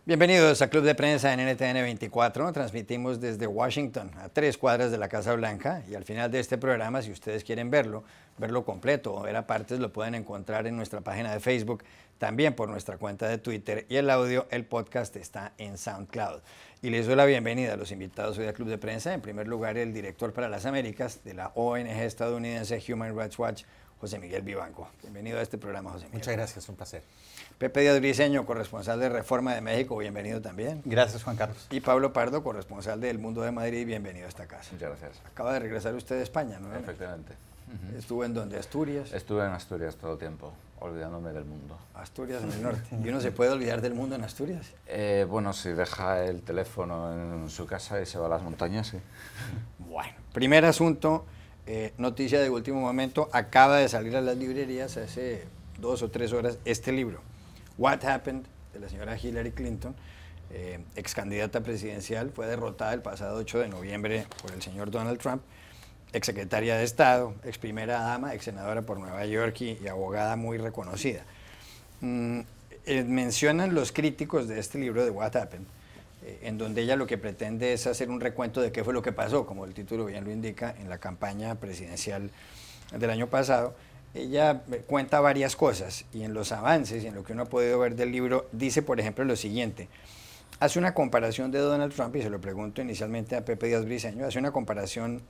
Bienvenidos a Club de Prensa en NTN 24. Transmitimos desde Washington, a 3 cuadras de la Casa Blanca. Y al final de este programa, si ustedes quieren verlo completo o ver a partes, lo pueden encontrar en nuestra página de Facebook, también por nuestra cuenta de Twitter. Y el audio, el podcast, está en SoundCloud. Y les doy la bienvenida a los invitados hoy al Club de Prensa. En primer lugar, el director para las Américas de la ONG estadounidense Human Rights Watch, José Miguel Vivanco. Bienvenido a este programa, José Miguel. Muchas gracias, un placer. Pepe Díaz Briceño, corresponsal de Reforma de México, bienvenido también. Gracias, Juan Carlos. Y Pablo Pardo, corresponsal de El Mundo de Madrid, bienvenido a esta casa. Muchas gracias. Acaba de regresar usted de España, ¿no? Efectivamente. ¿Estuvo en dónde? ¿Asturias? Estuve en Asturias todo el tiempo, olvidándome del mundo. Asturias en el norte. ¿Y uno se puede olvidar del mundo en Asturias? Bueno, si deja el teléfono en su casa y se va a las montañas, sí. Bueno, primer asunto, noticia de último momento, acaba de salir a las librerías hace 2 o 3 horas este libro, What Happened, de la señora Hillary Clinton, ex candidata presidencial, fue derrotada el pasado 8 de noviembre por el señor Donald Trump, ex secretaria de Estado, ex primera dama, ex senadora por Nueva York y abogada muy reconocida. Mencionan los críticos de este libro de What Happened, en donde ella lo que pretende es hacer un recuento de qué fue lo que pasó, como el título bien lo indica, en la campaña presidencial del año pasado. Ella cuenta varias cosas y en los avances y en lo que uno ha podido ver del libro dice, por ejemplo, lo siguiente. Hace una comparación de Donald Trump, y se lo pregunto inicialmente a Pepe Díaz Briceño, hace una comparación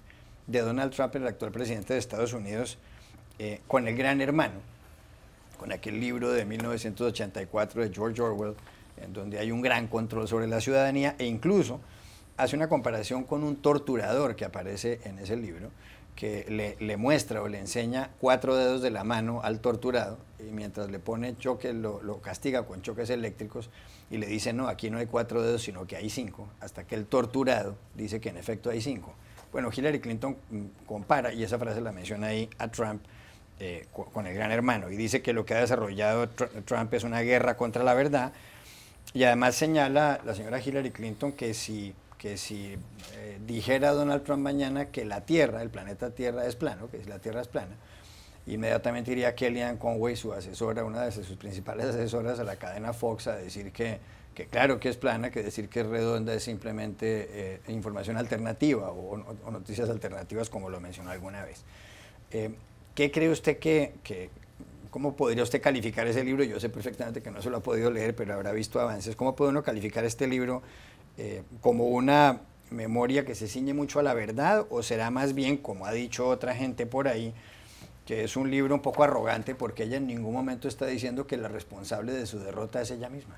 de Donald Trump, el actual presidente de Estados Unidos, con El Gran Hermano, con aquel libro de 1984 de George Orwell, en donde hay un gran control sobre la ciudadanía, e incluso hace una comparación con un torturador que aparece en ese libro, que le muestra o le enseña 4 dedos de la mano al torturado, y mientras le pone choque, lo castiga con choques eléctricos, y le dice, no, aquí no hay 4 dedos, sino que hay 5, hasta que el torturado dice que en efecto hay 5. Bueno, Hillary Clinton compara, y esa frase la menciona ahí, a Trump con El Gran Hermano, y dice que lo que ha desarrollado Trump es una guerra contra la verdad, y además señala la señora Hillary Clinton que si dijera Donald Trump mañana que la Tierra, el planeta Tierra es plano, que si la Tierra es plana, inmediatamente iría Kellyanne Conway, su asesora, una de sus principales asesoras a la cadena Fox, a decir que claro que es plana, que decir que es redonda es simplemente información alternativa o noticias alternativas, como lo mencionó alguna vez. ¿Qué cree usted cómo podría usted calificar ese libro? Yo sé perfectamente que no se lo ha podido leer, pero habrá visto avances. ¿Cómo puede uno calificar este libro como una memoria que se ciñe mucho a la verdad, o será más bien, como ha dicho otra gente por ahí, que es un libro un poco arrogante porque ella en ningún momento está diciendo que la responsable de su derrota es ella misma?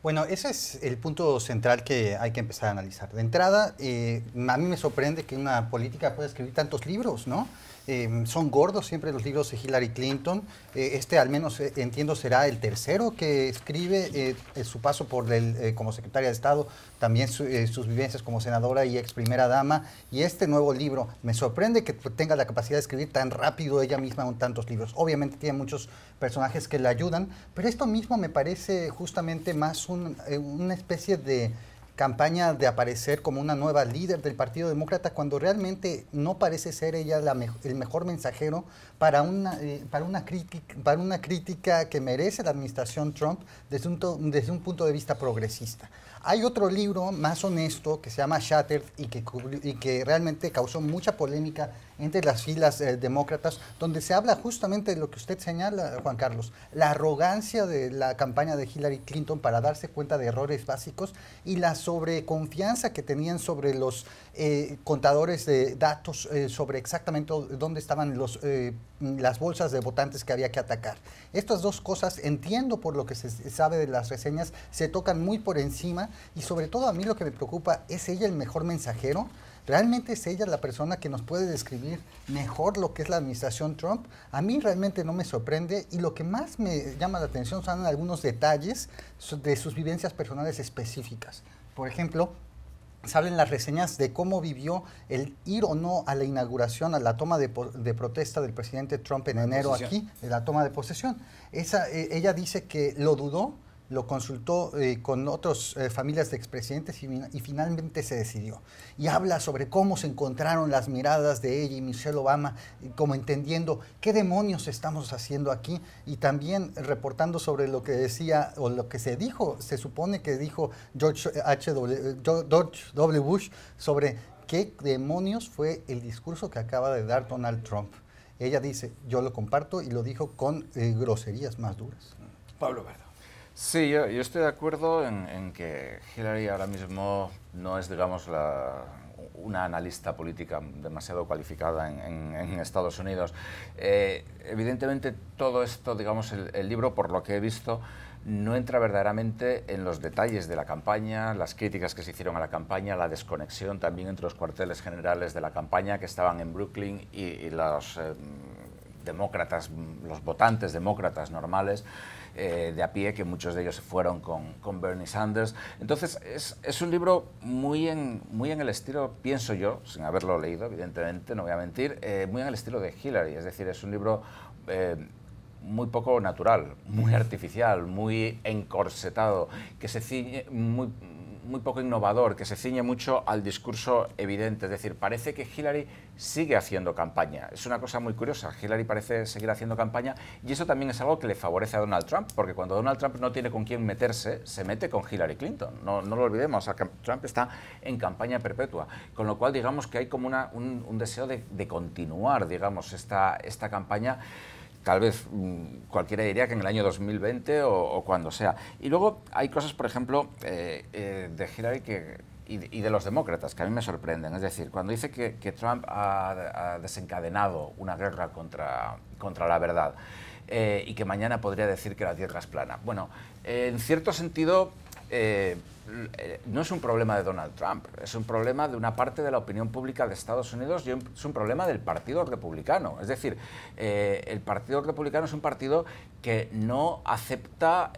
Bueno, ese es el punto central que hay que empezar a analizar. De entrada, a mí me sorprende que una política pueda escribir tantos libros, ¿no? Son gordos siempre los libros de Hillary Clinton. Este, al menos entiendo, será el tercero que escribe. Su paso por como secretaria de Estado, también sus vivencias como senadora y ex primera dama. Y este nuevo libro, me sorprende que tenga la capacidad de escribir tan rápido ella misma en tantos libros. Obviamente tiene muchos personajes que le ayudan, pero esto mismo me parece justamente más una especie de campaña de aparecer como una nueva líder del Partido Demócrata, cuando realmente no parece ser ella el mejor mensajero para una crítica que merece la administración Trump desde un punto de vista progresista. Hay otro libro más honesto que se llama Shattered y que realmente causó mucha polémica entre las filas demócratas, donde se habla justamente de lo que usted señala, Juan Carlos, la arrogancia de la campaña de Hillary Clinton para darse cuenta de errores básicos y la sobreconfianza que tenían sobre los contadores de datos sobre exactamente dónde estaban las bolsas de votantes que había que atacar. Estas dos cosas, entiendo por lo que se sabe de las reseñas, se tocan muy por encima, y sobre todo a mí lo que me preocupa, ¿es ella el mejor mensajero? ¿Realmente es ella la persona que nos puede describir mejor lo que es la administración Trump? A mí realmente no me sorprende, y lo que más me llama la atención son algunos detalles de sus vivencias personales específicas. Por ejemplo, salen las reseñas de cómo vivió el ir o no a la inauguración, a la toma de protesta del presidente Trump en enero aquí, de la toma de posesión. Ella dice que lo dudó, lo consultó con otras familias de expresidentes y finalmente se decidió. Y habla sobre cómo se encontraron las miradas de ella y Michelle Obama, como entendiendo qué demonios estamos haciendo aquí, y también reportando sobre lo que decía o lo que se dijo, se supone que dijo George W. Bush sobre qué demonios fue el discurso que acaba de dar Donald Trump. Ella dice, yo lo comparto, y lo dijo con groserías más duras. Pablo Pardo. Sí, yo estoy de acuerdo en que Hillary ahora mismo no es, digamos, una analista política demasiado cualificada en Estados Unidos. Evidentemente, todo esto, digamos, el libro, por lo que he visto, no entra verdaderamente en los detalles de la campaña, las críticas que se hicieron a la campaña, la desconexión también entre los cuarteles generales de la campaña que estaban en Brooklyn y los demócratas, los votantes demócratas normales de a pie, que muchos de ellos fueron con Bernie Sanders. Entonces es un libro muy en el estilo, pienso yo, sin haberlo leído, evidentemente, no voy a mentir, muy en el estilo de Hillary. Es decir, es un libro muy poco natural, muy artificial, muy encorsetado, que se ciñe, muy poco innovador, que se ciñe mucho al discurso evidente. Es decir, parece que Hillary sigue haciendo campaña. Es una cosa muy curiosa. Hillary parece seguir haciendo campaña, y eso también es algo que le favorece a Donald Trump, porque cuando Donald Trump no tiene con quién meterse, se mete con Hillary Clinton. No lo olvidemos, Trump está en campaña perpetua, con lo cual digamos que hay como un deseo de continuar, digamos, esta campaña. Tal vez cualquiera diría que en el año 2020 o cuando sea. Y luego hay cosas, por ejemplo, de Hillary y de los demócratas que a mí me sorprenden. Es decir, cuando dice que Trump ha desencadenado una guerra contra la verdad y que mañana podría decir que la Tierra es plana. Bueno, en cierto sentido, no es un problema de Donald Trump, es un problema de una parte de la opinión pública de Estados Unidos, y es un problema del Partido Republicano. Es decir, el Partido Republicano es un partido que no acepta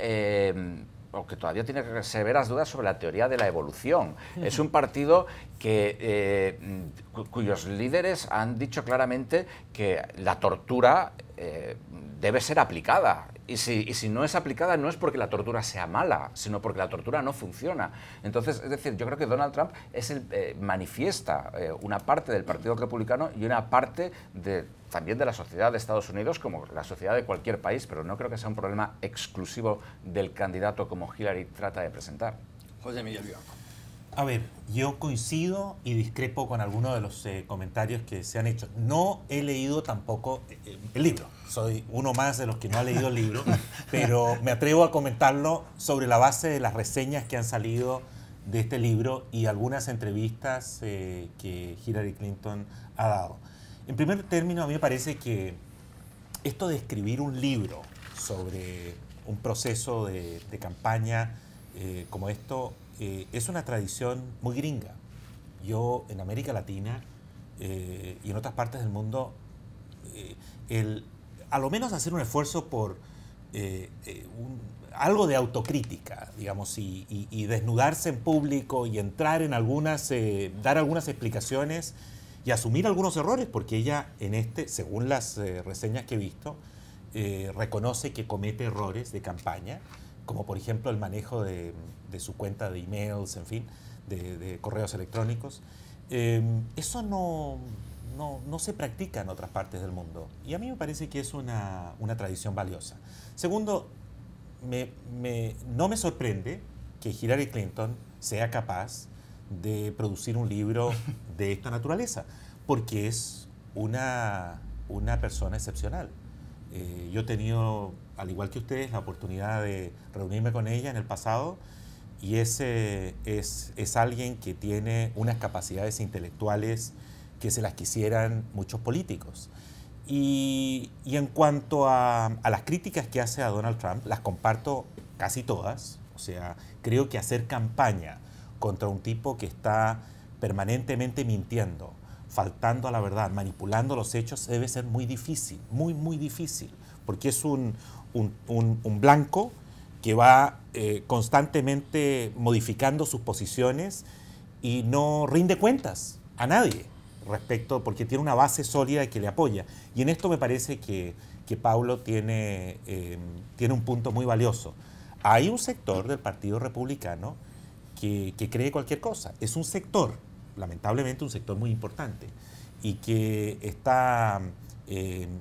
o que todavía tiene severas dudas sobre la teoría de la evolución. Es un partido cuyos líderes han dicho claramente que la tortura debe ser aplicada. Y si no es aplicada, no es porque la tortura sea mala, sino porque la tortura no funciona. Entonces, es decir, yo creo que Donald Trump manifiesta una parte del Partido Republicano y una parte también de la sociedad de Estados Unidos, como la sociedad de cualquier país, pero no creo que sea un problema exclusivo del candidato como Hillary trata de presentar. José Miguel Vivanco. A ver, yo coincido y discrepo con algunos de los comentarios que se han hecho. No he leído tampoco el libro. Soy uno más de los que no ha leído el libro, pero me atrevo a comentarlo sobre la base de las reseñas que han salido de este libro y algunas entrevistas que Hillary Clinton ha dado. En primer término, a mí me parece que esto de escribir un libro sobre un proceso de campaña como esto es una tradición muy gringa. Yo en América Latina y en otras partes del mundo, a lo menos hacer un esfuerzo por algo de autocrítica, digamos, y desnudarse en público y entrar en dar algunas explicaciones y asumir algunos errores, porque ella según las reseñas que he visto, reconoce que comete errores de campaña, como por ejemplo el manejo de su cuenta de emails, en fin, de correos electrónicos. Eso no se practica en otras partes del mundo, y a mí me parece que es una tradición valiosa. Segundo, no me sorprende que Hillary Clinton sea capaz de producir un libro de esta naturaleza, porque es una persona excepcional. Yo he tenido, al igual que ustedes, la oportunidad de reunirme con ella en el pasado, y es alguien que tiene unas capacidades intelectuales que se las quisieran muchos políticos. Y en cuanto a las críticas que hace a Donald Trump, las comparto casi todas. O sea, creo que hacer campaña contra un tipo que está permanentemente mintiendo, faltando a la verdad, manipulando los hechos, debe ser muy difícil, muy, muy difícil, porque es un blanco que va constantemente modificando sus posiciones y no rinde cuentas a nadie respecto, porque tiene una base sólida que le apoya. Y en esto me parece que Paulo tiene un punto muy valioso. hay un sector del Partido Republicano que cree cualquier cosa. Es un sector, lamentablemente un sector muy importante, y que está,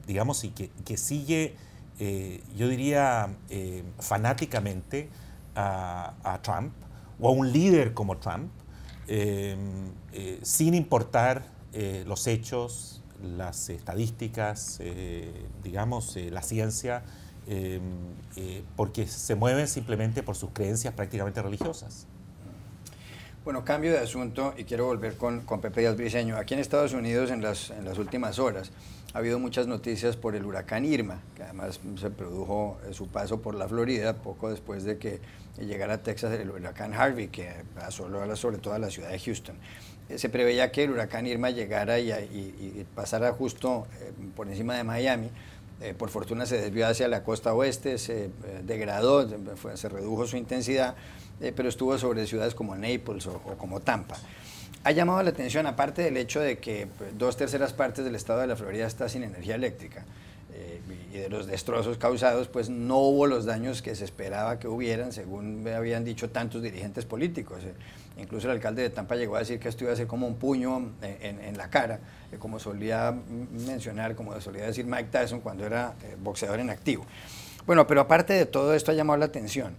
digamos, y que sigue, yo diría, fanáticamente a Trump, o a un líder como Trump, sin importar los hechos, las estadísticas, digamos, la ciencia, porque se mueven simplemente por sus creencias prácticamente religiosas. Bueno, cambio de asunto y quiero volver con Pepe Díaz Briceño. Aquí en Estados Unidos en las últimas horas ha habido muchas noticias por el huracán Irma, que además se produjo su paso por la Florida poco después de que llegara a Texas el huracán Harvey, que asoló sobre todo a la ciudad de Houston. Se preveía que el huracán Irma llegara y pasara justo por encima de Miami. Por fortuna se desvió hacia la costa oeste, se degradó, se redujo su intensidad, pero estuvo sobre ciudades como Naples o como Tampa. Ha llamado la atención, aparte del hecho de que 2/3 partes del estado de la Florida está sin energía eléctrica, y de los destrozos causados, pues no hubo los daños que se esperaba que hubieran, según habían dicho tantos dirigentes políticos. Incluso el alcalde de Tampa llegó a decir que esto iba a ser como un puño en la cara, como solía mencionar, como solía decir Mike Tyson cuando era boxeador en activo. Bueno, pero aparte de todo esto ha llamado la atención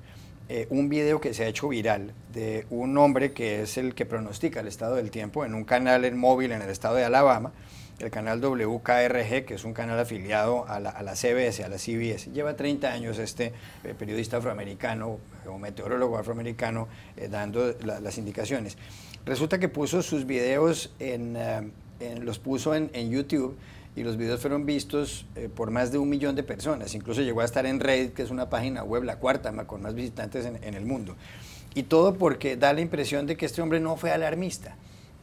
un video que se ha hecho viral de un hombre que es el que pronostica el estado del tiempo en un canal en móvil en el estado de Alabama, el canal WKRG, que es un canal afiliado a la CBS, a la CBS. Lleva 30 años este periodista afroamericano o meteorólogo afroamericano dando las indicaciones. Resulta que puso sus videos los puso en YouTube, y los videos fueron vistos por más de 1 millón de personas. Incluso llegó a estar en Reddit, que es una página web, la cuarta con más visitantes en el mundo. Y todo porque da la impresión de que este hombre no fue alarmista.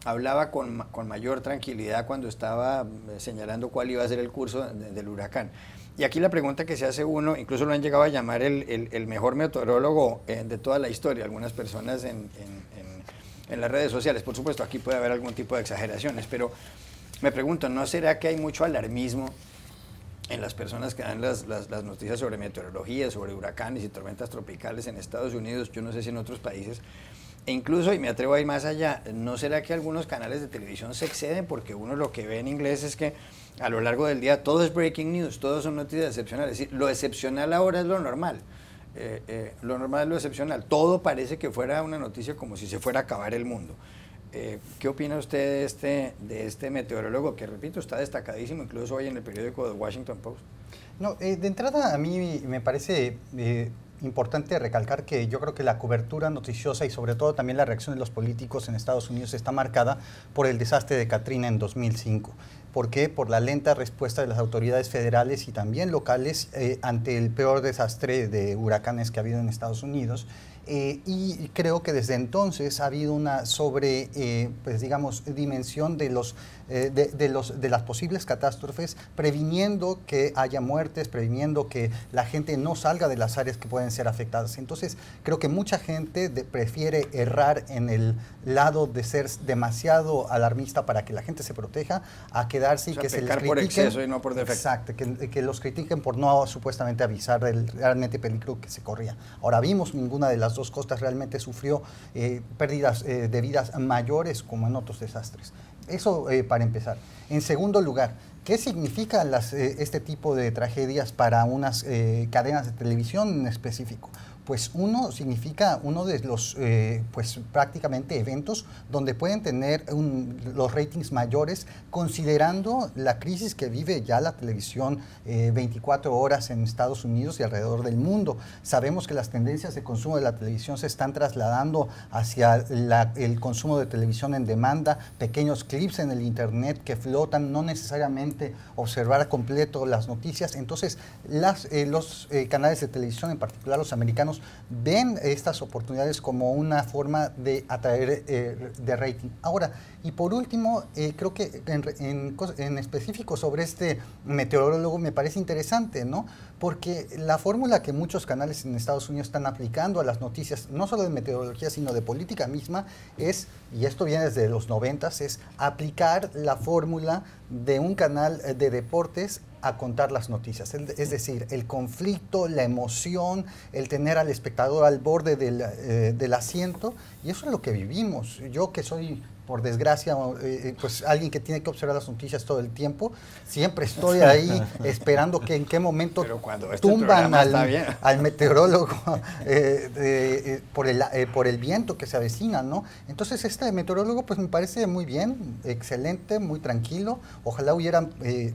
Hablaba con mayor tranquilidad cuando estaba señalando cuál iba a ser el curso del huracán. Y aquí la pregunta que se hace uno, incluso lo han llegado a llamar el mejor meteorólogo de toda la historia, algunas personas en las redes sociales. Por supuesto, aquí puede haber algún tipo de exageraciones, pero me pregunto, ¿no será que hay mucho alarmismo en las personas que dan las noticias sobre meteorología, sobre huracanes y tormentas tropicales en Estados Unidos, yo no sé si en otros países? E incluso, y me atrevo a ir más allá, ¿no será que algunos canales de televisión se exceden? Porque uno lo que ve en inglés es que a lo largo del día todo es breaking news, todo son noticias excepcionales. Es decir, lo excepcional ahora es lo normal. Lo normal es lo excepcional. Todo parece que fuera una noticia como si se fuera a acabar el mundo. ¿Qué opina usted de este meteorólogo que, repito, está destacadísimo, incluso hoy en el periódico The Washington Post? No, de entrada a mí me parece importante recalcar que yo creo que la cobertura noticiosa y sobre todo también la reacción de los políticos en Estados Unidos está marcada por el desastre de Katrina en 2005. ¿Por qué? Por la lenta respuesta de las autoridades federales y también locales ante el peor desastre de huracanes que ha habido en Estados Unidos. Y creo que desde entonces ha habido una pues digamos, dimensión de las posibles catástrofes, previniendo que haya muertes, previniendo que la gente no salga de las áreas que pueden ser afectadas. Entonces, creo que mucha gente prefiere errar en el lado de ser demasiado alarmista para que la gente se proteja, a quedarse y que se les critiquen. Por exceso y no por defecto. Exacto, que los critiquen por no supuestamente avisar del realmente peligro que se corría. Ahora vimos, ninguna de las dos costas realmente sufrió pérdidas de vidas mayores como en otros desastres. Eso para empezar. En segundo lugar, ¿qué significa este tipo de tragedias para unas cadenas de televisión en específico? Pues significa uno de los pues prácticamente eventos donde pueden tener los ratings mayores, considerando la crisis que vive ya la televisión 24 horas en Estados Unidos y alrededor del mundo. Sabemos que las tendencias de consumo de la televisión se están trasladando hacia el consumo de televisión en demanda, pequeños clips en el internet que flotan, no necesariamente observar completo las noticias. Entonces los canales de televisión, en particular los americanos, ven estas oportunidades como una forma de atraer de rating. Ahora, y por último, creo que en específico sobre este meteorólogo me parece interesante, ¿no? Porque la fórmula que muchos canales en Estados Unidos están aplicando a las noticias, no solo de meteorología, sino de política misma, y esto viene desde los 90s, es aplicar la fórmula de un canal de deportes a contar las noticias. Es decir, el conflicto, la emoción, el tener al espectador al borde del asiento, y eso es lo que vivimos. Yo que soy, por desgracia, pues alguien que tiene que observar las noticias todo el tiempo, siempre estoy ahí esperando que en qué momento tumban al meteorólogo por el viento que se avecina, ¿no? Entonces este meteorólogo pues me parece muy bien, excelente, muy tranquilo. Ojalá hubieran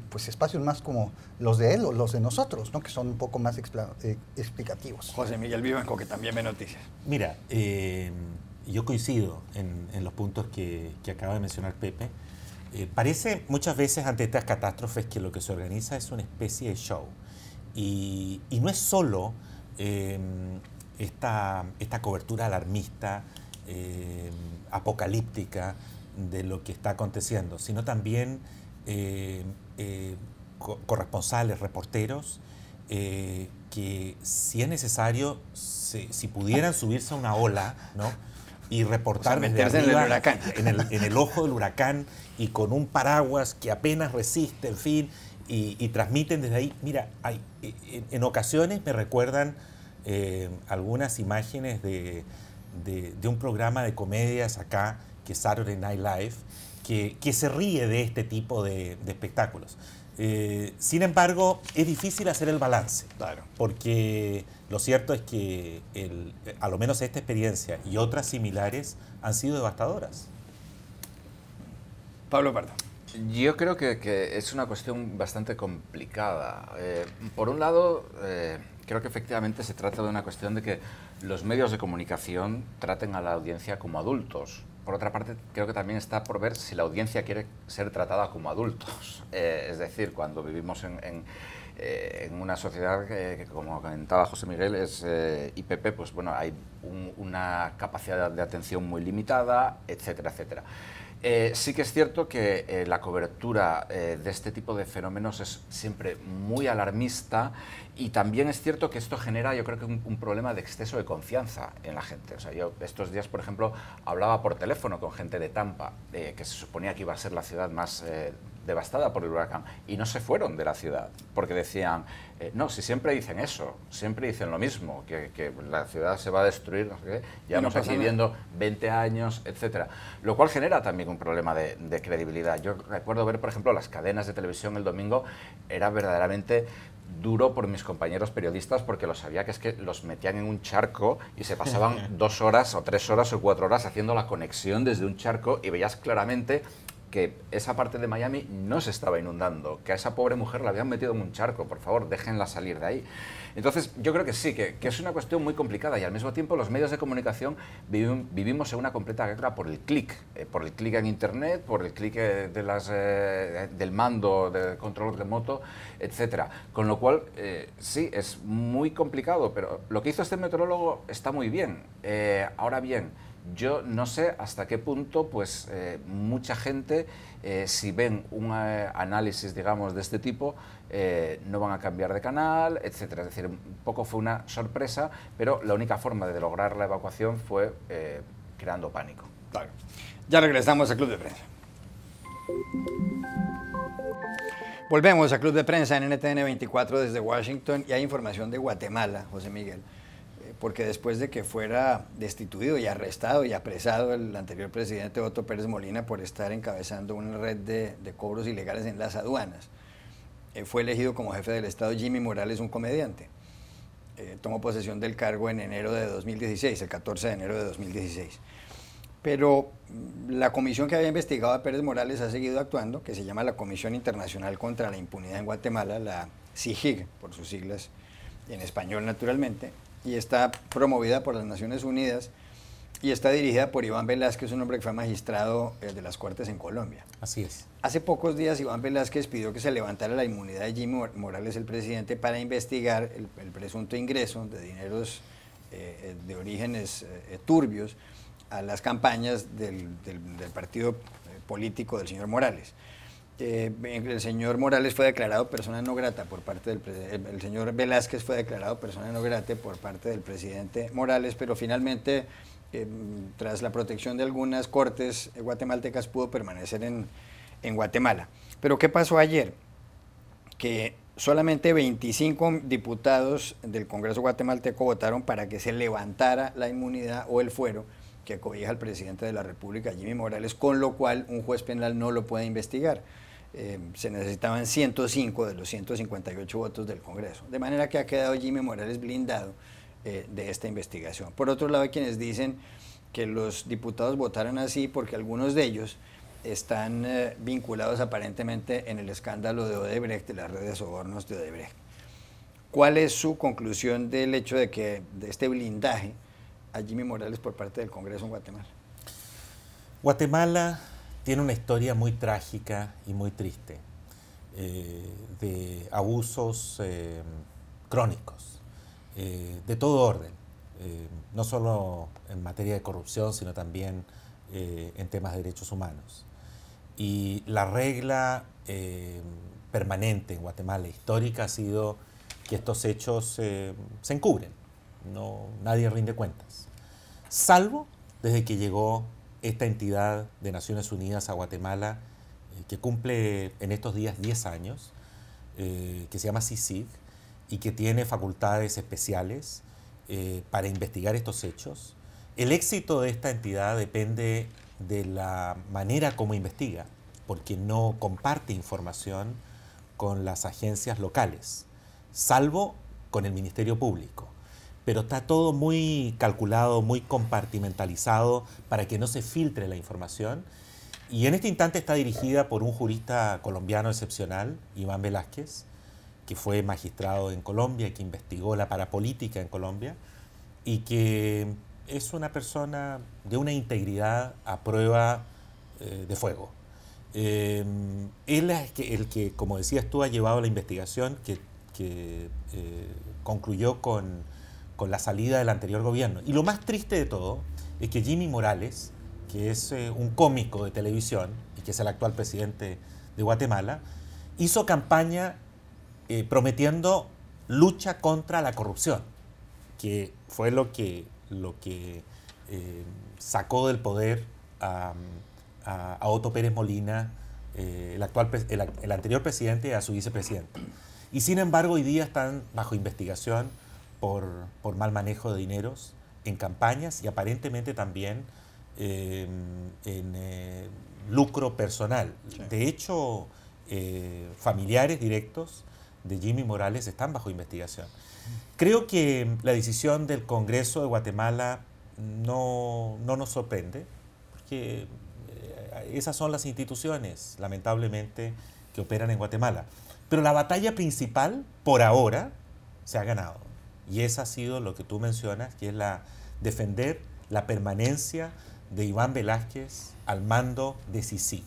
pues espacios más como los de él o los de nosotros, ¿no? Que son un poco más explicativos. José Miguel Vivanco, que también ve noticias. Mira, yo coincido en los puntos que acaba de mencionar Pepe. Parece muchas veces ante estas catástrofes que lo que se organiza es una especie de show. Y no es solo esta cobertura alarmista, apocalíptica de lo que está aconteciendo, sino también corresponsales, reporteros, que si es necesario, si pudieran subirse a una ola, ¿no? Y reportar desde arriba, en el ojo del huracán, y con un paraguas que apenas resiste, en fin, y transmiten desde ahí. Mira, en ocasiones me recuerdan algunas imágenes de un programa de comedias acá, que es Saturday Night Live, que se ríe de este tipo de espectáculos. Sin embargo, es difícil hacer el balance, claro, porque lo cierto es que a lo menos esta experiencia y otras similares han sido devastadoras. Pablo Pardo. Yo creo que es una cuestión bastante complicada. Por un lado, creo que efectivamente se trata de una cuestión de que los medios de comunicación traten a la audiencia como adultos. Por otra parte, creo que también está por ver si la audiencia quiere ser tratada como adultos. Es decir, cuando vivimos en una sociedad que, como comentaba José Miguel, y Pepe, pues bueno, hay una capacidad de atención muy limitada, etcétera, etcétera. Sí que es cierto que la cobertura de este tipo de fenómenos es siempre muy alarmista, y también es cierto que esto genera, yo creo que un problema de exceso de confianza en la gente. O sea, yo estos días, por ejemplo, hablaba por teléfono con gente de Tampa, que se suponía que iba a ser la ciudad más devastada por el huracán, y no se fueron de la ciudad, porque decían, no, si siempre dicen eso, siempre dicen lo mismo, que la ciudad se va a destruir, no sé qué, llevamos aquí viendo 20 años, etcétera. Lo cual genera también un problema de credibilidad. Yo recuerdo ver, por ejemplo, las cadenas de televisión el domingo, era verdaderamente duro por mis compañeros periodistas, porque lo sabía, que es que los metían en un charco y se pasaban 2 horas o 3 horas o 4 horas haciendo la conexión desde un charco, y veías claramente que esa parte de Miami no se estaba inundando, que a esa pobre mujer la habían metido en un charco, por favor, déjenla salir de ahí. Entonces, yo creo que sí, que es una cuestión muy complicada, y al mismo tiempo los medios de comunicación vivimos en una completa guerra por el clic en Internet, por el clic del mando de control remoto, etcétera. Con lo cual, sí, es muy complicado, pero lo que hizo este meteorólogo está muy bien. Ahora bien, yo no sé hasta qué punto, pues, mucha gente, si ven un análisis, digamos, de este tipo, no van a cambiar de canal, etcétera. Es decir, un poco fue una sorpresa, pero la única forma de lograr la evacuación fue creando pánico. Claro. Ya regresamos a Club de Prensa. Volvemos a Club de Prensa en NTN 24 desde Washington, y hay información de Guatemala, José Miguel, porque después de que fuera destituido y arrestado y apresado el anterior presidente Otto Pérez Molina por estar encabezando una red de cobros ilegales en las aduanas, fue elegido como jefe del Estado Jimmy Morales, un comediante. Tomó posesión del cargo en enero de 2016, el 14 de enero de 2016. Pero la comisión que había investigado a Pérez Morales ha seguido actuando, que se llama la Comisión Internacional contra la Impunidad en Guatemala, la CIGIG, por sus siglas en español naturalmente, y está promovida por las Naciones Unidas y está dirigida por Iván Velázquez, un hombre que fue magistrado de las Cortes en Colombia. Así es. Hace pocos días Iván Velázquez pidió que se levantara la inmunidad de Jimmy Morales, el presidente, para investigar el presunto ingreso de dineros de orígenes turbios a las campañas del partido político del señor Morales. El señor Morales fue declarado persona no grata por parte el señor Velázquez fue declarado persona no grata por parte del presidente Morales, pero finalmente, tras la protección de algunas cortes guatemaltecas, pudo permanecer en en Guatemala. Pero ¿qué pasó ayer? Que solamente 25 diputados del Congreso guatemalteco votaron para que se levantara la inmunidad o el fuero que cobija al presidente de la República, Jimmy Morales, con lo cual un juez penal no lo puede investigar. Se necesitaban 105 de los 158 votos del Congreso. De manera que ha quedado Jimmy Morales blindado de esta investigación. Por otro lado, hay quienes dicen que los diputados votaron así porque algunos de ellos están vinculados aparentemente en el escándalo de Odebrecht, de las redes de sobornos de Odebrecht. ¿Cuál es su conclusión del hecho de que de este blindaje a Jimmy Morales por parte del Congreso en Guatemala? Guatemala tiene una historia muy trágica y muy triste de abusos crónicos, de todo orden, no solo en materia de corrupción, sino también en temas de derechos humanos. Y la regla permanente en Guatemala, histórica, ha sido que estos hechos se encubren, nadie rinde cuentas, salvo desde que llegó esta entidad de Naciones Unidas a Guatemala, que cumple en estos días 10 años, que se llama CICIG, y que tiene facultades especiales para investigar estos hechos. El éxito de esta entidad depende de la manera como investiga, porque no comparte información con las agencias locales, salvo con el Ministerio Público. Pero está todo muy calculado, muy compartimentalizado para que no se filtre la información. Y en este instante está dirigida por un jurista colombiano excepcional, Iván Velázquez, que fue magistrado en Colombia, que investigó la parapolítica en Colombia y que es una persona de una integridad a prueba de fuego. Él es el que, como decías tú, ha llevado la investigación que concluyó con la salida del anterior gobierno. Y lo más triste de todo es que Jimmy Morales, que es un cómico de televisión y que es el actual presidente de Guatemala, hizo campaña prometiendo lucha contra la corrupción, que fue lo que sacó del poder a Otto Pérez Molina, el anterior presidente, y a su vicepresidente. Y sin embargo, hoy día están bajo investigación por mal manejo de dineros en campañas y aparentemente también en lucro personal. Sí. De hecho, familiares directos de Jimmy Morales están bajo investigación. Creo que la decisión del Congreso de Guatemala no nos sorprende, porque esas son las instituciones, lamentablemente, que operan en Guatemala. Pero la batalla principal, por ahora, se ha ganado. Y esa ha sido lo que tú mencionas, que es defender la permanencia de Iván Velázquez al mando de CICIG.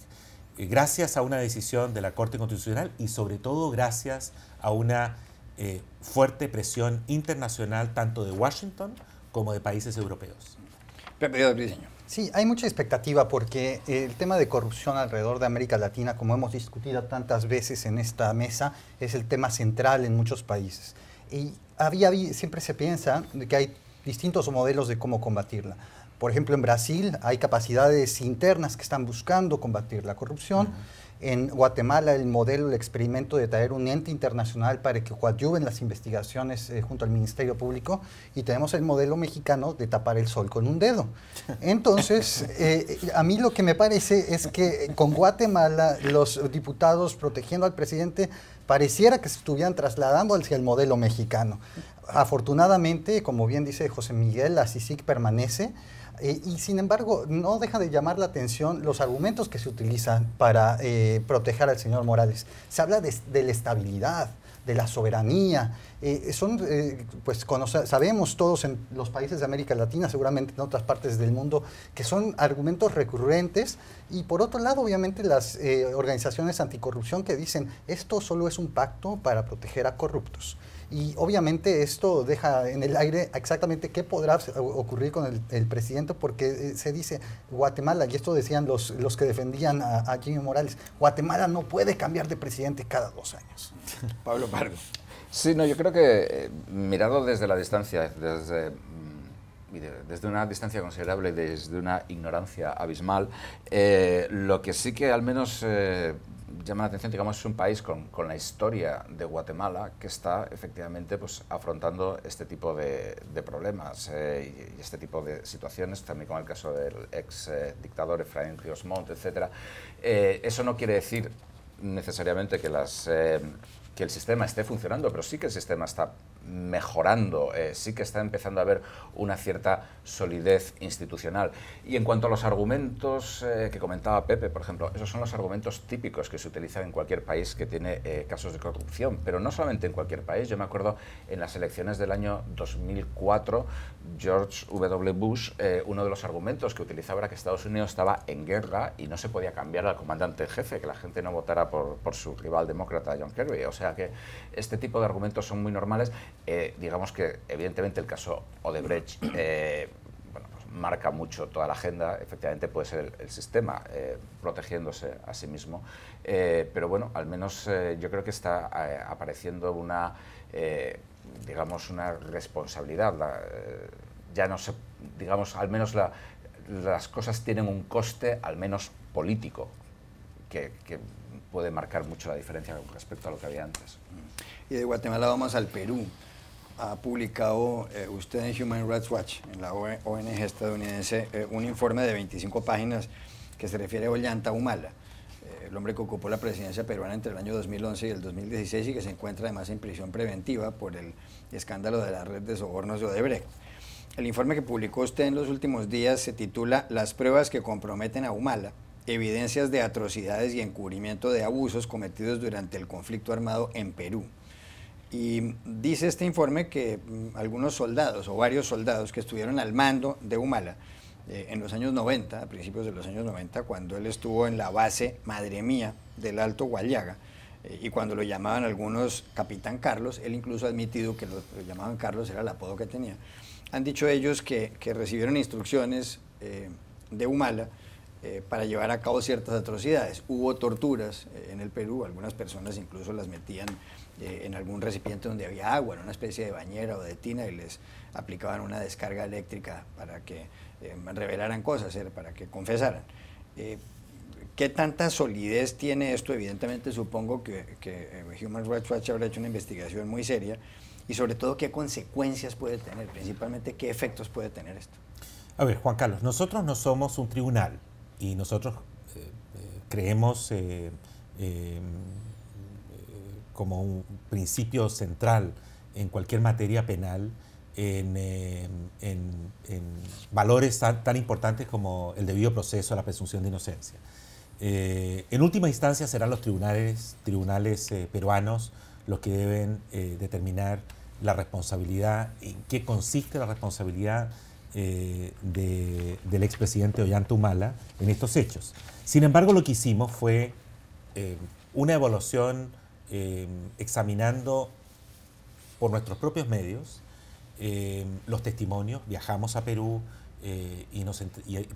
Gracias a una decisión de la Corte Constitucional y sobre todo gracias a una fuerte presión internacional tanto de Washington como de países europeos. Pepe Briceño. Sí, hay mucha expectativa porque el tema de corrupción alrededor de América Latina, como hemos discutido tantas veces en esta mesa, es el tema central en muchos países. Y siempre se piensa que hay distintos modelos de cómo combatirla. Por ejemplo, en Brasil hay capacidades internas que están buscando combatir la corrupción. En Guatemala el modelo, el experimento de traer un ente internacional para que coadyuven las investigaciones junto al Ministerio Público, y tenemos el modelo mexicano de tapar el sol con un dedo. Entonces, a mí lo que me parece es que con Guatemala los diputados protegiendo al presidente pareciera que se estuvieran trasladando hacia el modelo mexicano. Afortunadamente, como bien dice José Miguel, la CICIG permanece. Y sin embargo, no deja de llamar la atención los argumentos que se utilizan para proteger al señor Morales. Se habla de la estabilidad, de la soberanía. Sabemos todos en los países de América Latina, seguramente en otras partes del mundo, que son argumentos recurrentes. Y por otro lado, obviamente, las organizaciones anticorrupción que dicen esto solo es un pacto para proteger a corruptos. Y obviamente esto deja en el aire exactamente qué podrá ocurrir con el presidente, porque se dice Guatemala, y esto decían los que defendían a Jimmy Morales, Guatemala no puede cambiar de presidente cada 2 años. Pablo Pardo. Sí, no, yo creo que mirado desde la distancia, desde una distancia considerable, desde una ignorancia abismal, lo que sí que al menos llama la atención, digamos, es un país con la historia de Guatemala que está efectivamente pues, afrontando este tipo de problemas y este tipo de situaciones, también con el caso del ex dictador Efraín Ríos Montt, etc. Eso no quiere decir necesariamente que que el sistema esté funcionando, pero sí que el sistema está mejorando, sí que está empezando a haber una cierta solidez institucional. Y en cuanto a los argumentos que comentaba Pepe, por ejemplo, esos son los argumentos típicos que se utilizan en cualquier país que tiene casos de corrupción, pero no solamente en cualquier país. Yo me acuerdo en las elecciones del año 2004, George W. Bush, uno de los argumentos que utilizaba era que Estados Unidos estaba en guerra y no se podía cambiar al comandante en jefe, que la gente no votara por su rival demócrata John Kerry. O sea que este tipo de argumentos son muy normales. Digamos que evidentemente el caso Odebrecht bueno, pues marca mucho toda la agenda. Efectivamente puede ser el sistema protegiéndose a sí mismo, pero bueno, al menos yo creo que está apareciendo una digamos una responsabilidad. Ya no sé, digamos, al menos las cosas tienen un coste, al menos político, que puede marcar mucho la diferencia con respecto a lo que había antes. Y de Guatemala vamos al Perú. Ha publicado usted en Human Rights Watch, en la ONG estadounidense, un informe de 25 páginas que se refiere a Ollanta Humala, el hombre que ocupó la presidencia peruana entre el año 2011 y el 2016 y que se encuentra además en prisión preventiva por el escándalo de la red de sobornos de Odebrecht. El informe que publicó usted en los últimos días se titula Las pruebas que comprometen a Humala, evidencias de atrocidades y encubrimiento de abusos cometidos durante el conflicto armado en Perú. Y dice este informe que algunos soldados o varios soldados que estuvieron al mando de Humala en los años 90, a principios de los años 90, cuando él estuvo en la base Madre Mía del Alto Guayaga, y cuando lo llamaban algunos Capitán Carlos, él incluso ha admitido que lo llamaban Carlos, era el apodo que tenía. Han dicho ellos que recibieron instrucciones de Humala para llevar a cabo ciertas atrocidades. Hubo torturas en el Perú, algunas personas incluso las metían en algún recipiente donde había agua, en una especie de bañera o de tina, y les aplicaban una descarga eléctrica para que revelaran cosas, para que confesaran. ¿Qué tanta solidez tiene esto? Evidentemente supongo que Human Rights Watch habrá hecho una investigación muy seria, y sobre todo qué consecuencias puede tener, principalmente qué efectos puede tener esto. A ver, Juan Carlos, nosotros no somos un tribunal y nosotros creemos como un principio central en cualquier materia penal en valores tan importantes como el debido proceso, la presunción de inocencia. En última instancia serán los tribunales peruanos los que deben determinar la responsabilidad, en qué consiste la responsabilidad del expresidente Ollanta Humala en estos hechos. Sin embargo, lo que hicimos fue una evaluación examinando por nuestros propios medios los testimonios. Viajamos a Perú y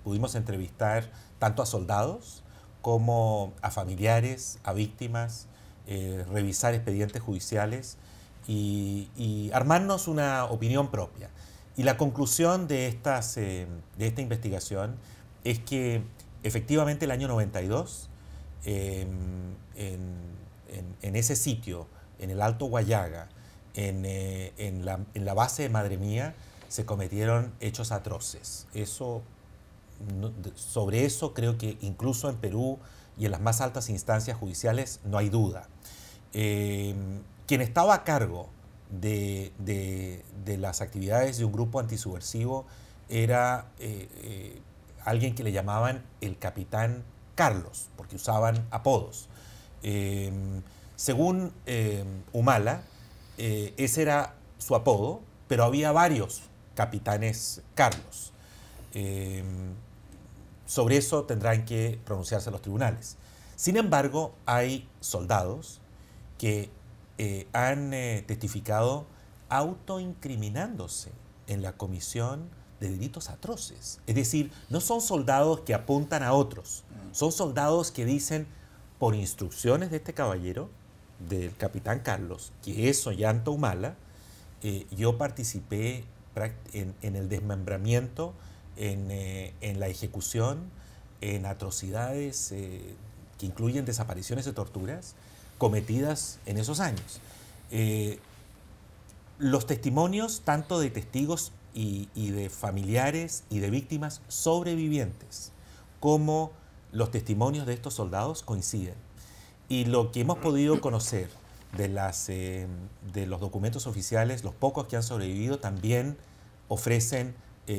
pudimos entrevistar tanto a soldados como a familiares, a víctimas, revisar expedientes judiciales y armarnos una opinión propia. Y la conclusión de esta investigación es que efectivamente el año 92, en ese sitio, en el Alto Guayaga, en la base de Madre Mía, se cometieron hechos atroces. Sobre eso creo que incluso en Perú y en las más altas instancias judiciales no hay duda. Quien estaba a cargo de las actividades de un grupo antisubversivo era alguien que le llamaban el Capitán Carlos, porque usaban apodos. Según Humala, ese era su apodo, pero había varios Capitanes Carlos. Sobre eso tendrán que pronunciarse los tribunales. Sin embargo, hay soldados que han testificado autoincriminándose en la comisión de delitos atroces. Es decir, no son soldados que apuntan a otros, son soldados que dicen, por instrucciones de este caballero, del Capitán Carlos, que es Ollanta Humala, yo participé en el desmembramiento, en la ejecución, en atrocidades que incluyen desapariciones y torturas cometidas en esos años. Los testimonios tanto de testigos y de familiares y de víctimas sobrevivientes como los testimonios de estos soldados coinciden. Y lo que hemos podido conocer de los documentos oficiales, los pocos que han sobrevivido, también ofrecen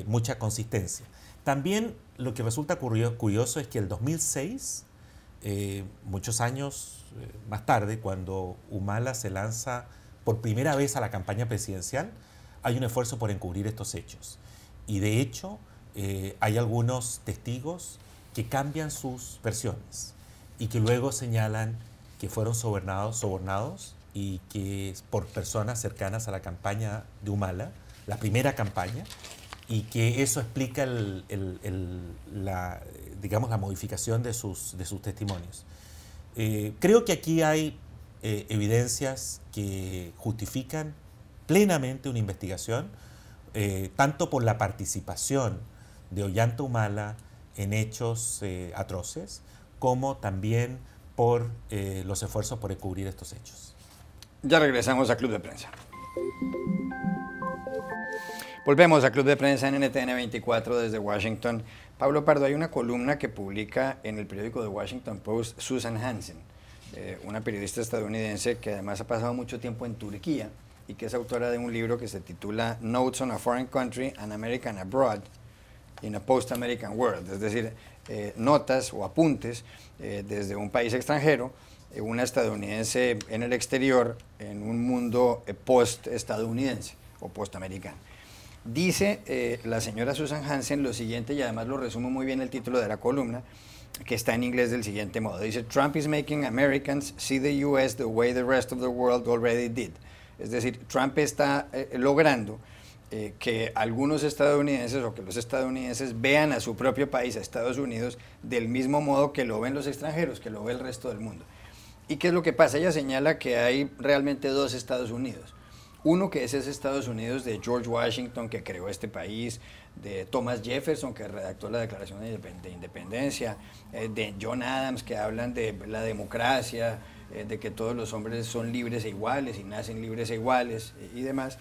mucha consistencia. También lo que resulta curioso es que el 2006, muchos años más tarde, cuando Humala se lanza por primera vez a la campaña presidencial, hay un esfuerzo por encubrir estos hechos. Y de hecho, hay algunos testigos que cambian sus versiones y que luego señalan que fueron sobornados y que por personas cercanas a la campaña de Humala, la primera campaña, y que eso explica digamos, la modificación de sus testimonios. Creo que aquí hay evidencias que justifican plenamente una investigación, tanto por la participación de Ollanta Humala en hechos atroces, como también por los esfuerzos por encubrir estos hechos. Ya regresamos a Club de Prensa. Volvemos a Club de Prensa en NTN 24 desde Washington. Pablo Pardo, hay una columna que publica en el periódico The Washington Post Susan Hansen, una periodista estadounidense que además ha pasado mucho tiempo en Turquía y que es autora de un libro que se titula Notes on a Foreign Country, an American Abroad in a Post-American World, es decir, notas o apuntes desde un país extranjero, una estadounidense en el exterior, en un mundo post-estadounidense o post-americano. Dice la señora Susan Hansen lo siguiente, y además lo resume muy bien el título de la columna, que está en inglés del siguiente modo. Dice, Trump is making Americans see the U.S. the way the rest of the world already did. Es decir, Trump está logrando que algunos estadounidenses o que los estadounidenses vean a su propio país, a Estados Unidos, del mismo modo que lo ven los extranjeros, que lo ve el resto del mundo. ¿Y qué es lo que pasa? Ella señala que hay realmente dos Estados Unidos. Uno que es ese Estados Unidos de George Washington, que creó este país, de Thomas Jefferson, que redactó la Declaración de Independencia, de John Adams, que hablan de la democracia, de que todos los hombres son libres e iguales y nacen libres e iguales y demás.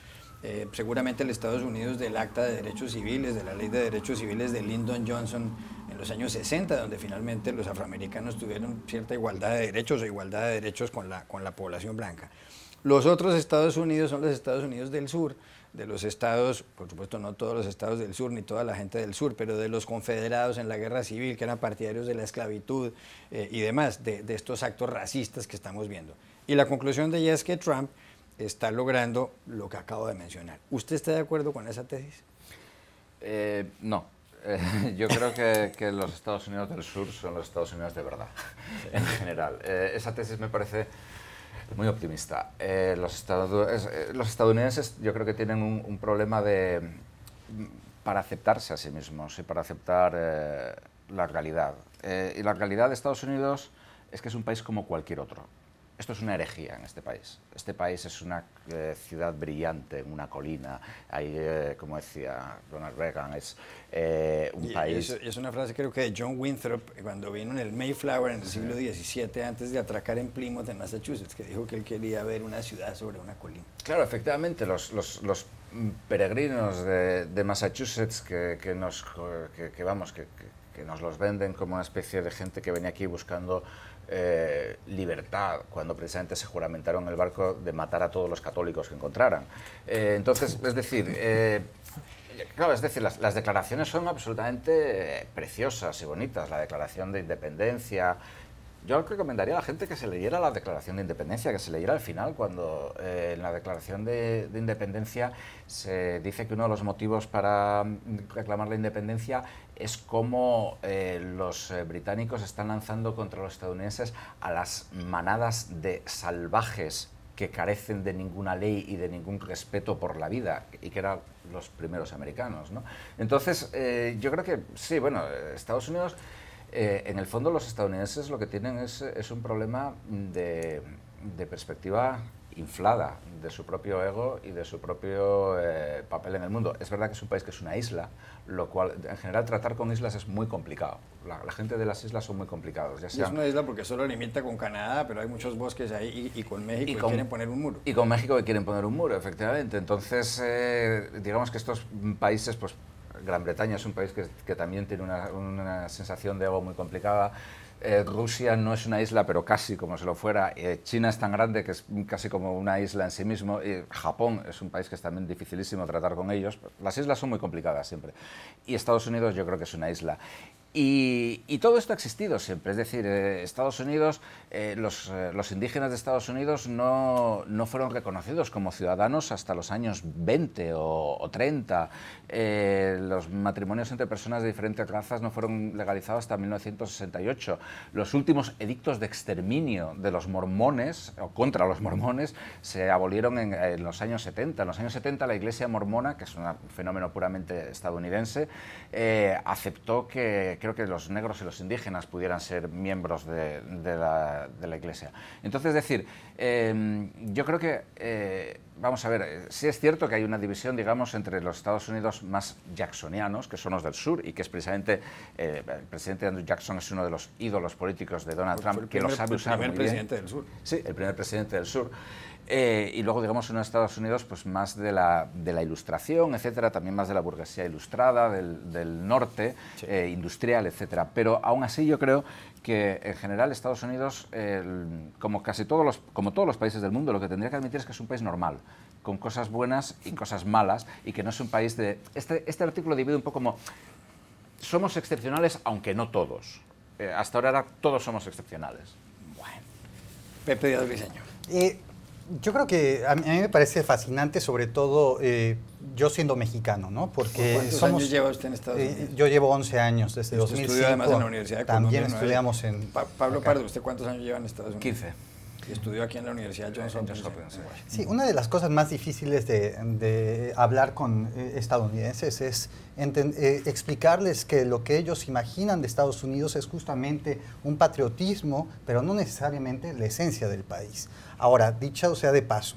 Seguramente el Estados Unidos del Acta de Derechos Civiles, de la Ley de Derechos Civiles de Lyndon Johnson en los años 60, donde finalmente los afroamericanos tuvieron cierta igualdad de derechos o igualdad de derechos con la población blanca. Los otros Estados Unidos son los Estados Unidos del sur, de los estados, por supuesto no todos los estados del sur ni toda la gente del sur, pero de los confederados en la guerra civil, que eran partidarios de la esclavitud y demás, de estos actos racistas que estamos viendo. Y la conclusión de ella es que Trump está logrando lo que acabo de mencionar. ¿Usted está de acuerdo con esa tesis? No. Yo creo que los Estados Unidos del sur son los Estados Unidos de verdad, en general. Esa tesis me parece muy optimista. Los estadounidenses yo creo que tienen un problema para aceptarse a sí mismos y para aceptar la realidad. Y la realidad de Estados Unidos es que es un país como cualquier otro. Esto es una herejía en este país. Este país es una ciudad brillante, en una colina. Ahí, como decía Ronald Reagan, es un país... Es una frase creo que de John Winthrop, cuando vino en el Mayflower en el siglo XVII, antes de atracar en Plymouth, en Massachusetts, que dijo que él quería ver una ciudad sobre una colina. Claro, efectivamente, los peregrinos de Massachusetts que nos los venden como una especie de gente que venía aquí buscando libertad, cuando precisamente se juramentaron en el barco de matar a todos los católicos que encontraran. Entonces, es decir, claro, es decir, las declaraciones son absolutamente preciosas y bonitas. La Declaración de Independencia. Yo recomendaría a la gente que se leyera la Declaración de Independencia, que se leyera al final, cuando en la Declaración de Independencia se dice que uno de los motivos para reclamar la independencia es cómo los británicos están lanzando contra los estadounidenses a las manadas de salvajes que carecen de ninguna ley y de ningún respeto por la vida, y que eran los primeros americanos, ¿no? Entonces, yo creo que sí, bueno, Estados Unidos... en el fondo los estadounidenses lo que tienen es un problema de perspectiva inflada de su propio ego y de su propio papel en el mundo. Es verdad que es un país que es una isla, lo cual, en general, tratar con islas es muy complicado. La gente de las islas son muy complicados. Ya sean, es una isla porque solo limita con Canadá, pero hay muchos bosques ahí y con México y quieren poner un muro. Y con México que quieren poner un muro, efectivamente. Entonces, digamos que estos países, pues Gran Bretaña es un país que también tiene una sensación de ego muy complicada. Rusia no es una isla, pero casi como si lo fuera. China es tan grande que es casi como una isla en sí mismo. Japón es un país que es también dificilísimo tratar con ellos. Las islas son muy complicadas siempre. Y Estados Unidos yo creo que es una isla. Y todo esto ha existido siempre, es decir, Estados Unidos, los indígenas de Estados Unidos no fueron reconocidos como ciudadanos hasta los años 20 o 30. Los matrimonios entre personas de diferentes razas no fueron legalizados hasta 1968. Los últimos edictos de exterminio de los mormones, o contra los mormones, se abolieron en los años 70. En los años 70 la Iglesia mormona, que es un fenómeno puramente estadounidense, aceptó que creo que los negros y los indígenas pudieran ser miembros de la Iglesia. Entonces, es decir, yo creo que, vamos a ver, sí es cierto que hay una división, digamos, entre los Estados Unidos más jacksonianos, que son los del sur, y que es precisamente, el presidente Andrew Jackson es uno de los ídolos políticos de Donald Trump, que lo sabe usar muy bien. El primer presidente del sur. Sí, el primer presidente del sur. Y luego, digamos, unos Estados Unidos pues más de la Ilustración, etcétera, también más de la burguesía ilustrada, del norte, sí, industrial, etcétera. Pero aún así yo creo que en general Estados Unidos, como todos los países del mundo, lo que tendría que admitir es que es un país normal, con cosas buenas y cosas malas, y que no es un país de... Este artículo divide un poco como... Somos excepcionales, aunque no todos. Hasta ahora todos somos excepcionales. Bueno. Pepe Díaz Briceño. Yo creo que a mí me parece fascinante, sobre todo yo siendo mexicano, ¿no? Porque ¿cuántos años lleva usted en Estados Unidos? Yo llevo 11 años, desde 2005. Estudió además en la Universidad de Colombia. También estudiamos en... Pablo Pardo, ¿usted cuántos años lleva en Estados Unidos? 15. Y estudió aquí en la Universidad Johns Hopkins. Sí, una de las cosas más difíciles de hablar con estadounidenses es explicarles que lo que ellos imaginan de Estados Unidos es justamente un patriotismo, pero no necesariamente la esencia del país. Ahora, dicho sea de paso,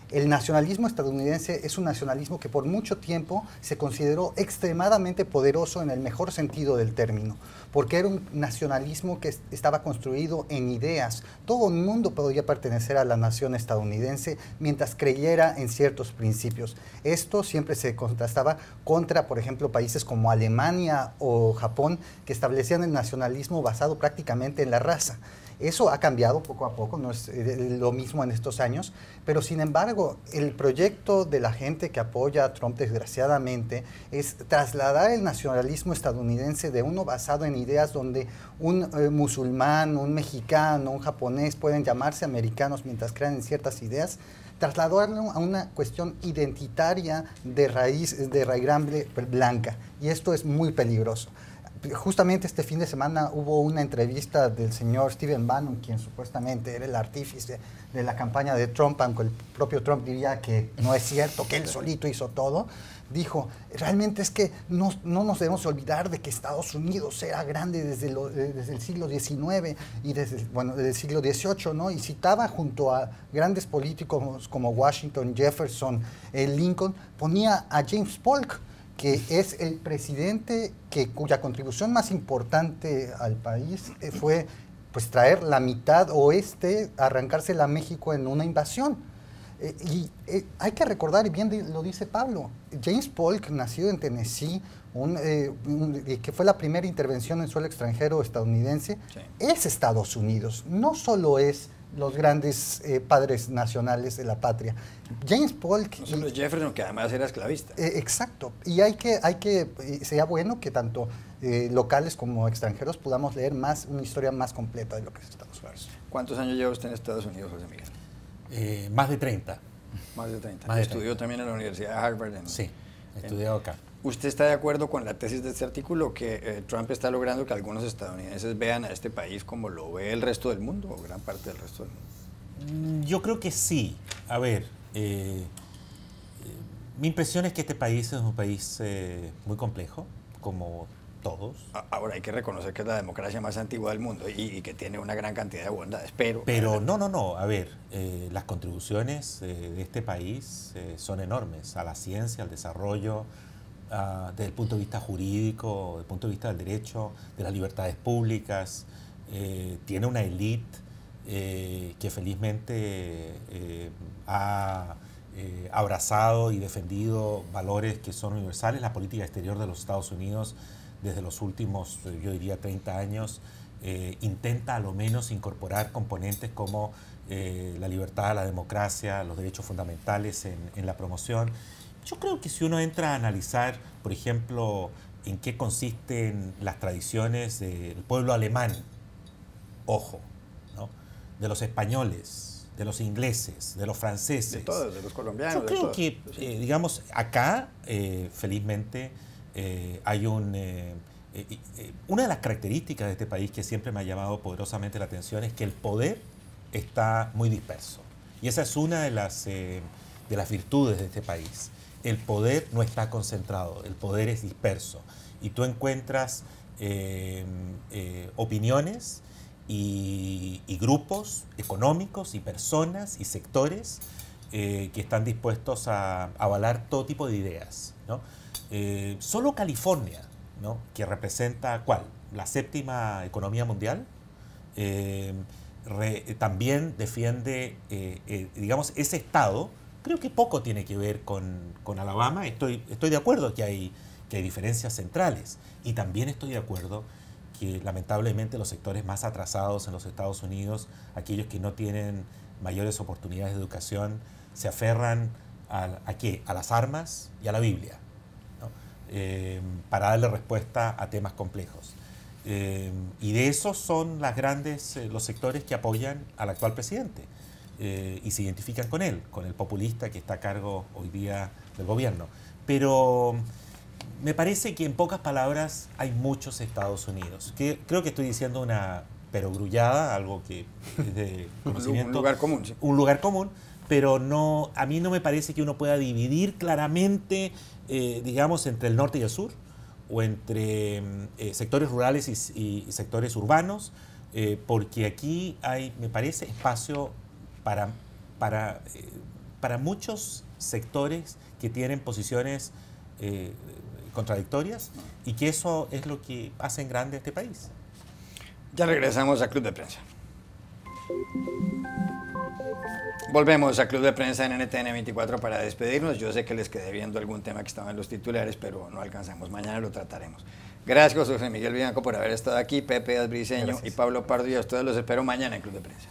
el nacionalismo estadounidense es un nacionalismo que por mucho tiempo se consideró extremadamente poderoso en el mejor sentido del término, porque era un nacionalismo que estaba construido en ideas. Todo el mundo podía pertenecer a la nación estadounidense mientras creyera en ciertos principios. Esto siempre se contrastaba contra, por ejemplo, países como Alemania o Japón, que establecían el nacionalismo basado prácticamente en la raza. Eso ha cambiado poco a poco, no es lo mismo en estos años, pero sin embargo, el proyecto de la gente que apoya a Trump, desgraciadamente, es trasladar el nacionalismo estadounidense de uno basado en ideas donde un musulmán, un mexicano, un japonés pueden llamarse americanos mientras crean en ciertas ideas, trasladarlo a una cuestión identitaria de raíz, de raigambre blanca, y esto es muy peligroso. Justamente este fin de semana hubo una entrevista del señor Stephen Bannon, quien supuestamente era el artífice de la campaña de Trump, aunque el propio Trump diría que no es cierto, que él solito hizo todo. Dijo, realmente es que no nos debemos olvidar de que Estados Unidos era grande desde el siglo XIX y desde el siglo XVIII, ¿no? Y citaba junto a grandes políticos como Washington, Jefferson, Lincoln, ponía a James Polk, que es el presidente cuya contribución más importante al país fue pues traer la mitad oeste, arrancársela a México en una invasión. Hay que recordar, y bien lo dice Pablo, James Polk, nacido en Tennessee, que fue la primera intervención en suelo extranjero estadounidense, sí, es Estados Unidos, no solo es los grandes padres nacionales de la patria. James Polk... No solo Jefferson, que además era esclavista. Exacto. Y sería bueno que tanto locales como extranjeros podamos leer una historia más completa de lo que es Estados Unidos. ¿Cuántos años lleva usted en Estados Unidos, José Miguel? Más de 30. Más de 30. ¿Estudió también en la Universidad de Harvard? Sí, he estudiado acá. ¿Usted está de acuerdo con la tesis de este artículo que Trump está logrando que algunos estadounidenses vean a este país como lo ve el resto del mundo o gran parte del resto del mundo? Yo creo que sí. A ver, mi impresión es que este país es un país muy complejo, como todos. Ahora hay que reconocer que es la democracia más antigua del mundo y que tiene una gran cantidad de bondades, pero... No, a ver, las contribuciones de este país son enormes a la ciencia, al desarrollo, desde el punto de vista jurídico, desde el punto de vista del derecho, de las libertades públicas. Tiene una élite que felizmente ha abrazado y defendido valores que son universales. La política exterior de los Estados Unidos desde los últimos, yo diría, 30 años, intenta a lo menos incorporar componentes como la libertad, la democracia, los derechos fundamentales en la promoción. Yo creo que si uno entra a analizar, por ejemplo, en qué consisten las tradiciones del pueblo alemán, ojo, ¿no?, de los españoles, de los ingleses, de los franceses. De todos, de los colombianos. Yo creo todos. que, digamos, acá, felizmente, hay una de las características de este país que siempre me ha llamado poderosamente la atención es que el poder está muy disperso. Y esa es una de las virtudes de este país. El poder no está concentrado, el poder es disperso. Y tú encuentras opiniones y grupos económicos y personas y sectores que están dispuestos a avalar todo tipo de ideas, ¿no? Solo California, ¿no?, que representa, ¿cuál?, la 7ª economía mundial, también defiende, digamos, ese estado. Creo que poco tiene que ver con Alabama. Estoy de acuerdo que hay diferencias centrales, y también estoy de acuerdo que lamentablemente los sectores más atrasados en los Estados Unidos, aquellos que no tienen mayores oportunidades de educación, se aferran ¿a qué? A las armas y a la Biblia, ¿no?, para darle respuesta a temas complejos. Y de esos son los sectores que apoyan al actual presidente y se identifican con él, con el populista que está a cargo hoy día del gobierno. Pero me parece que en pocas palabras hay muchos Estados Unidos. Creo que estoy diciendo una perogrullada, algo que es de conocimiento. Un lugar común, sí. Un lugar común, pero no, a mí no me parece que uno pueda dividir claramente, digamos, entre el norte y el sur, o entre sectores rurales y sectores urbanos, porque aquí hay, me parece, espacio para muchos sectores que tienen posiciones contradictorias, y que eso es lo que hace en grande este país. Ya regresamos a Club de Prensa. Volvemos a Club de Prensa en NTN 24 para despedirnos. Yo sé que les quedé viendo algún tema que estaba en los titulares, pero no alcanzamos. Mañana lo trataremos. Gracias, José Miguel Vivanco, por haber estado aquí, Pepe Asbriseño y Pablo Pardo, y a ustedes los espero mañana en Club de Prensa.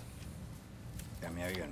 Ya me avión.